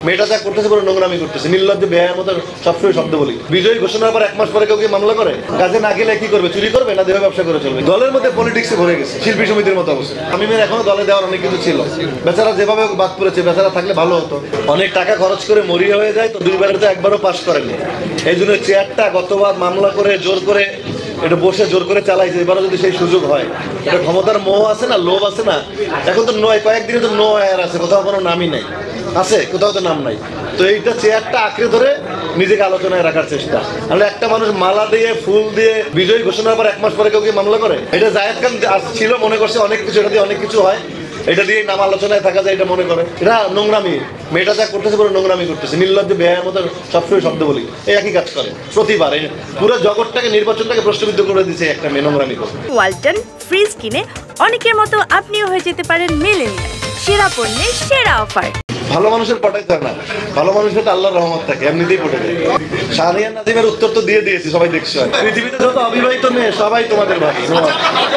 মেয়েটা যা করতেছে পুরো নোংরামি করতেছে, নির্লজ্জ বেহায়ের মতো সবসময় শব্দ বলি। বিজয়ী ঘোষণার পর 1 মাস পরে কেউ কি মামলা করে? কাজে না গেলে কি করবে? চুরি করবে না দেহ ব্যবসা করে চলবে? দলের মধ্যে পলিটিক্সে ভরে গেছে, শিল্পী সমিতির মতো অবস্থা। তামিমের এখনো দলে দেওয়ার অনেক কিছু ছিল, বেচারা যেভাবে বাদ পড়েছে, বেচারা থাকলে ভালো হতো। অনেক টাকা খরচ করে মরিয়া হয়ে যায় তো, 2বারে তো একবারও পাস করেনি। এই জন্য চেয়ারটা গতবার মামলা করে জোর করে এটা বসে জোর করে চালাইছে। এবারও যদি সেই সুযোগ হয়, এটা ক্ষমতার মোহ আছে না, লোভ আছে না। এখন তো কয়েকদিনে তো নো এয়ার আছে, কোথাও কোনো নামই নাই, আছে কোথাও তো নাম নাই। তো এইটা চেয়ারটা আঁকড়ে ধরে নিজেকে আলোচনায় রাখার চেষ্টা। তাহলে একটা মানুষ মালা দিয়ে ফুল দিয়ে বিজয়ী ঘোষণার পর 1 মাস পরে কেউ কি মামলা করে? এটা জায়েদ খান ছিল, মনে করছে অনেক কিছু, এটা দিয়ে অনেক কিছু হয়, এটা দিয়ে নাম আলোচনায় থাকা যায়, এটা মনে করে। এটা নোংরামি। মেয়েটা যা করতেছে পুরো নোংরামি করতেছে, নির্লজ্জ বেহায়ের মতো সবসময় শব্দ বলি। এই একই কাজ করে প্রতিবার, পুরো জগৎটাকে, নির্বাচনটাকে প্রশ্নবিদ্ধ করে দিচ্ছে একটা মেয়ে নোংরামি করে। ওয়ালটন ফ্রিজ কিনে অনেকের মতো আপনিও হয়ে যেতে পারেন মিলেনিয়াল। সেরা পণ্যের সেরা অফার। ভালো মানুষের পটাইতে হয় না, ভালো মানুষের তো আল্লাহর রহমত থাকে, এমনিতেই পটে যায়। শাহরিয়ার নাজিমের উত্তর তো দিয়ে দিয়েছি, সবাই দেখছো। পৃথিবীতে যত অবিবাহিত মেয়ে সবাই তোমাদের ভাই,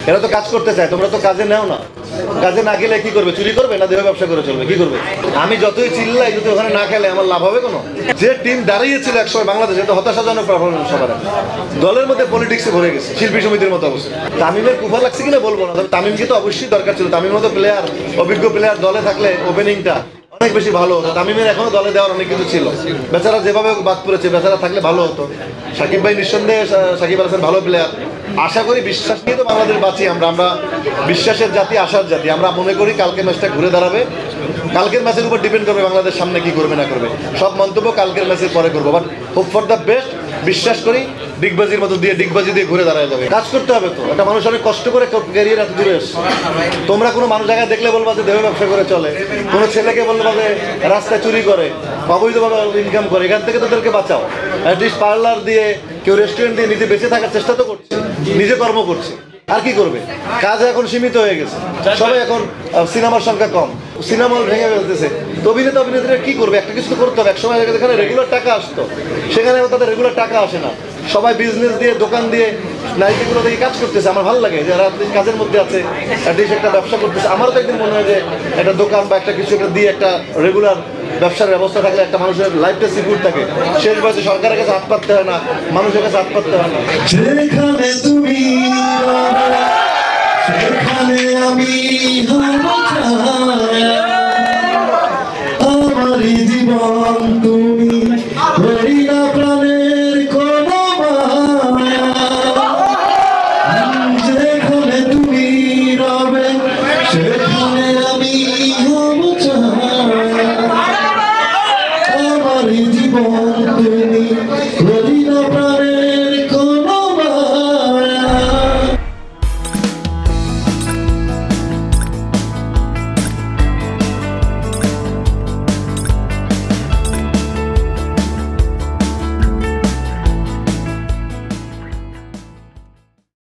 এরা তো কাজ করতে চায়, তোমরা তো কাজে নেও না। কাজে না গেলে কি করবে? চুরি করবে না দেহ ব্যবসা করে চলবে? কি করবে? আমি যতই চিল্লাই, যদি ওখানে না খেলে আমার লাভ হবে কোনো? যে টিম দাঁড়িয়েছিল একসময় বাংলাদেশে, তো হতাশাজনক পারফরমেন্স সবার। দলের মধ্যে পলিটিক্সে ভরে গেছে, শিল্পী সমিতির মতো অবস্থা। তামিমের কুফা লাগছে কিনা বলবো না, তবে তামিমকে তো অবশ্যই দরকার ছিল। তামিমের মতো প্লেয়ার, অভিজ্ঞ প্লেয়ার দলে থাকলে ওপেনিংটা অনেক বেশি ভালো হতো। তামিমের এখনো দলে দেওয়ার অনেক কিছু ছিল, বেচারা যেভাবে বাদ পড়েছে, বেচারা থাকলে ভালো হতো। সাকিব ভাই নিঃসন্দেহে, সাকিব আল হাসান ভালো প্লেয়ার। আশা করি, বিশ্বাস নিয়ে তো বাংলাদেশ বাঁচি আমরা বিশ্বাসের জাতি, আশার জাতি। আমরা মনে করি কালকের ম্যাচটা ঘুরে দাঁড়াবে। কালকের ম্যাচের উপর ডিপেন্ড করবে বাংলাদেশ সামনে কি করবে না করবে। সব মন্তব্য কালকের ম্যাচের পরে করবো, but hope for the best. বিশ্বাস করি ডিগবাজির মতো দিয়ে, ডিগবাজি দিয়ে ঘুরে দাঁড়ায় যাবে। কাজ করতে হবে তো, একটা মানুষ অনেক কষ্ট করে ক্যারিয়ার এত দূরে এসছে। তোমরা কোনো মানুষ জায়গায় দেখলে বলবা যে দেহ ব্যবসা করে চলে, কোনো ছেলেকে বলবা যে রাস্তায় চুরি করে, অবৈধভাবে ইনকাম করে, এখান থেকে তোদেরকে বাঁচাও। অ্যাটলিস্ট পার্লার দিয়ে, কেউ রেস্টুরেন্ট দিয়ে নিজে বেঁচে থাকার চেষ্টা তো করছে, নিজে কর্ম করছে। আর কি করবে? কাজ এখন সীমিত হয়ে গেছে, সবাই এখন সিনেমার সংখ্যা কম, সিনেমা হল ভেঙে ফেলতেছে। তো অভিনেত্রীরা কি করবে? একটা কিছু তো করতে হবে। একসময় যেখানে রেগুলার টাকা আসতো, সেখানে তাদের রেগুলার টাকা আসে না। সবাই বিজনেস দিয়ে, দোকান দিয়ে, নাইটিগুলো থেকে কাজ করতেছে। আমার ভালো লাগে যারা কাজের মধ্যে আছে, অ্যাটলিস্ট একটা ব্যবসা করতেছে। আমারও তো একদিন মনে হয় যে একটা দোকান বা একটা কিছু একটা দিয়ে একটা রেগুলার ব্যবসার ব্যবস্থা থাকলে একটা মানুষের লাইফটা সিকিউর থাকে। শেষ বয়সে সরকারের কাছে হাত পাততে হয় না, মানুষের কাছে হাত পাততে হয় না। যেখানে তুমি সেখানে আমি আমার জীবন তুমি